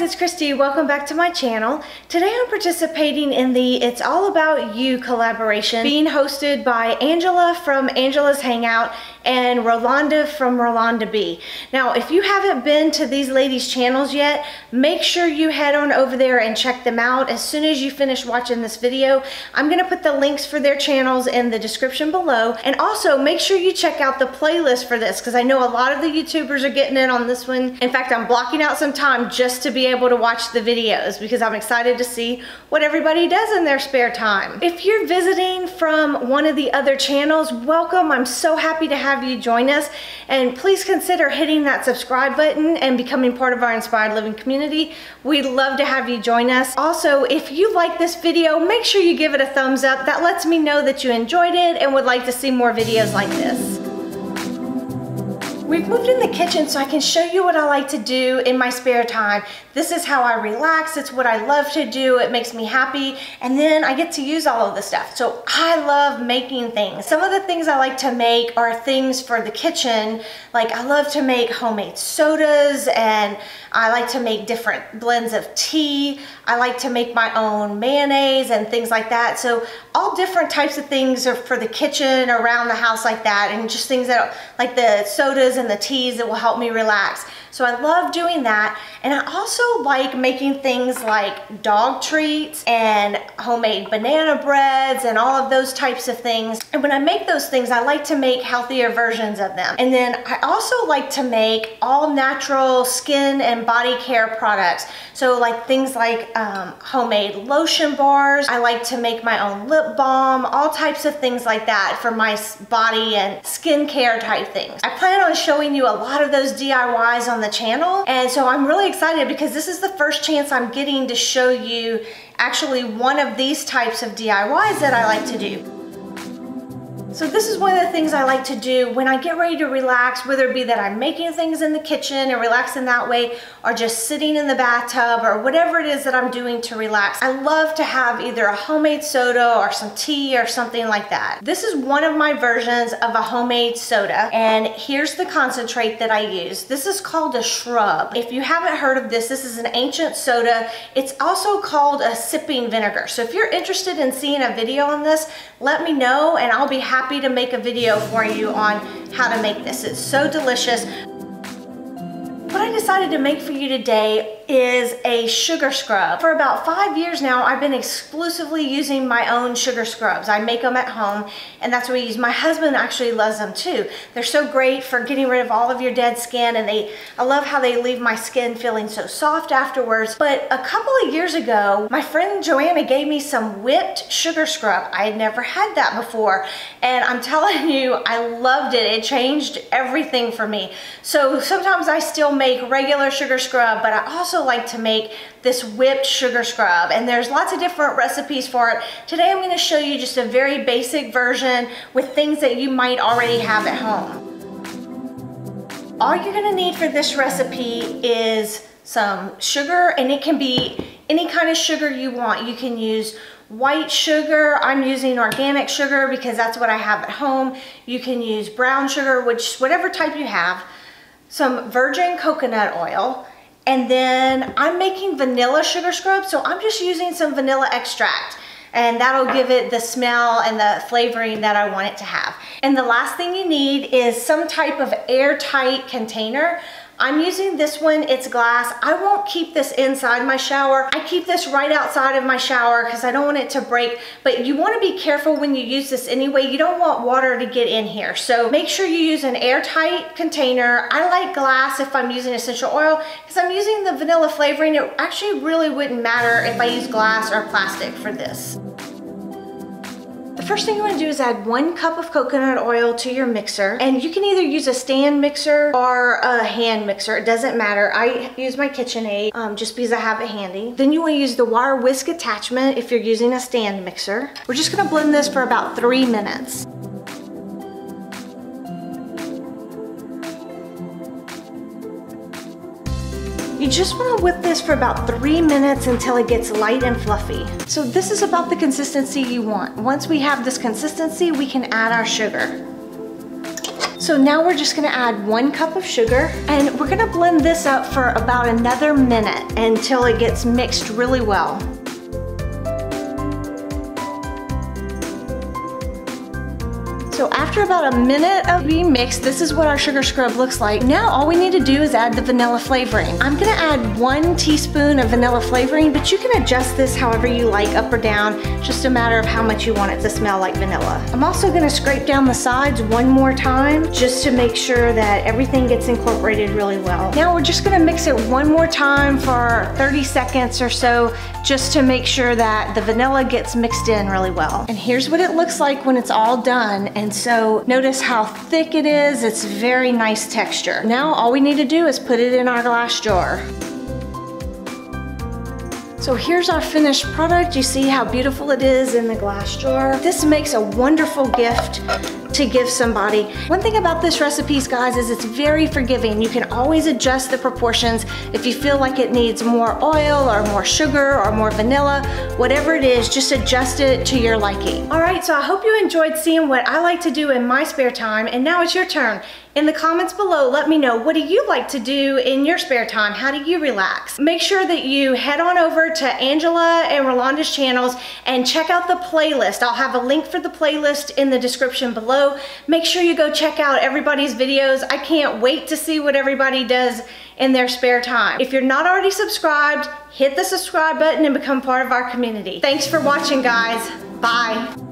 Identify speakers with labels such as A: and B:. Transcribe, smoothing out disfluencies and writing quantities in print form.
A: it's Kristi. Welcome back to my channel. Today I'm participating in the It's All About You collaboration being hosted by Angela from Angela's Hangout and Rolanda from Rolanda B. Now, if you haven't been to these ladies' channels yet, make sure you head on over there and check them out. As soon as you finish watching this video, I'm gonna put the links for their channels in the description below. And also make sure you check out the playlist for this, because I know a lot of the YouTubers are getting in on this one. In fact, I'm blocking out some time just to be able to watch the videos because I'm excited to see what everybody does in their spare time. If you're visiting from one of the other channels, welcome. I'm so happy to have you join us, and please consider hitting that subscribe button and becoming part of our Inspired Living community. We'd love to have you join us. Also, if you like this video, make sure you give it a thumbs up. That lets me know that you enjoyed it and would like to see more videos like this. We've moved in the kitchen so I can show you what I like to do in my spare time. This is how I relax. It's what I love to do. It makes me happy. And then I get to use all of this stuff. So I love making things. Some of the things I like to make are things for the kitchen. Like I love to make homemade sodas, and I like to make different blends of tea. I like to make my own mayonnaise and things like that. So all different types of things are for the kitchen, around the house like that, and just things that like the sodas and the teas that will help me relax. So I love doing that. And I also like making things like dog treats and homemade banana breads and all of those types of things. And when I make those things, I like to make healthier versions of them. And then I also like to make all natural skin and body care products. So like things like homemade lotion bars. I like to make my own lip balm, all types of things like that for my body and skincare type things. I plan on showing you a lot of those DIYs on the channel, and so I'm really excited because this is the first chance I'm getting to show you actually one of these types of DIYs that I like to do. So this is one of the things I like to do when I get ready to relax, whether it be that I'm making things in the kitchen and relaxing that way, or just sitting in the bathtub, or whatever it is that I'm doing to relax. I love to have either a homemade soda or some tea or something like that. This is one of my versions of a homemade soda, and here's the concentrate that I use. This is called a shrub. If you haven't heard of this, this is an ancient soda. It's also called a sipping vinegar. So if you're interested in seeing a video on this, let me know and I'll be happy to make a video for you on how to make this. It's so delicious. What I decided to make for you today is a sugar scrub. For about 5 years now, I've been exclusively using my own sugar scrubs. I make them at home, and that's what I use. My husband actually loves them too. They're so great for getting rid of all of your dead skin, and I love how they leave my skin feeling so soft afterwards. But a couple of years ago, my friend Joanna gave me some whipped sugar scrub. I had never had that before, and I'm telling you, I loved it. It changed everything for me. So sometimes I still make regular sugar scrub, but I also like to make this whipped sugar scrub, and there's lots of different recipes for it. Today I'm going to show you just a very basic version with things that you might already have at home. All you're going to need for this recipe is some sugar, and it can be any kind of sugar you want. You can use white sugar. I'm using organic sugar because that's what I have at home. You can use brown sugar, whatever type you have. Some virgin coconut oil, and then I'm making vanilla sugar scrub, so I'm just using some vanilla extract, and that'll give it the smell and the flavoring that I want it to have. And the last thing you need is some type of airtight container. I'm using this one, it's glass. I won't keep this inside my shower. I keep this right outside of my shower because I don't want it to break, but you want to be careful when you use this anyway. You don't want water to get in here. So make sure you use an airtight container. I like glass if I'm using essential oil because I'm using the vanilla flavoring. It actually really wouldn't matter if I use glass or plastic for this. The first thing you want to do is add 1 cup of coconut oil to your mixer, and you can either use a stand mixer or a hand mixer. It doesn't matter. I use my KitchenAid just because I have it handy. Then you want to use the wire whisk attachment if you're using a stand mixer. We're just going to blend this for about 3 minutes. You just want to whip this for about 3 minutes until it gets light and fluffy. So this is about the consistency you want. Once we have this consistency, we can add our sugar. So now we're just gonna add 1 cup of sugar, and we're gonna blend this up for about another minute until it gets mixed really well. So after about a minute of being mixed, this is what our sugar scrub looks like. Now all we need to do is add the vanilla flavoring. I'm gonna add 1 teaspoon of vanilla flavoring, but you can adjust this however you like, up or down. It's just a matter of how much you want it to smell like vanilla. I'm also gonna scrape down the sides 1 more time, just to make sure that everything gets incorporated really well. Now we're just gonna mix it 1 more time for 30 seconds or so, just to make sure that the vanilla gets mixed in really well. And here's what it looks like when it's all done. And so notice how thick it is. It's very nice texture. Now all we need to do is put it in our glass jar. So here's our finished product. You see how beautiful it is in the glass jar. This makes a wonderful gift to give somebody. One thing about this recipe, guys, is it's very forgiving. You can always adjust the proportions. If you feel like it needs more oil or more sugar or more vanilla, whatever it is, just adjust it to your liking. All right, so I hope you enjoyed seeing what I like to do in my spare time, and now it's your turn. In the comments below, let me know, what do you like to do in your spare time? How do you relax? Make sure that you head on over to Angela and Rolanda's channels and check out the playlist. I'll have a link for the playlist in the description below. Make sure you go check out everybody's videos. I can't wait to see what everybody does in their spare time. If you're not already subscribed, hit the subscribe button and become part of our community. Thanks for watching, guys. Bye.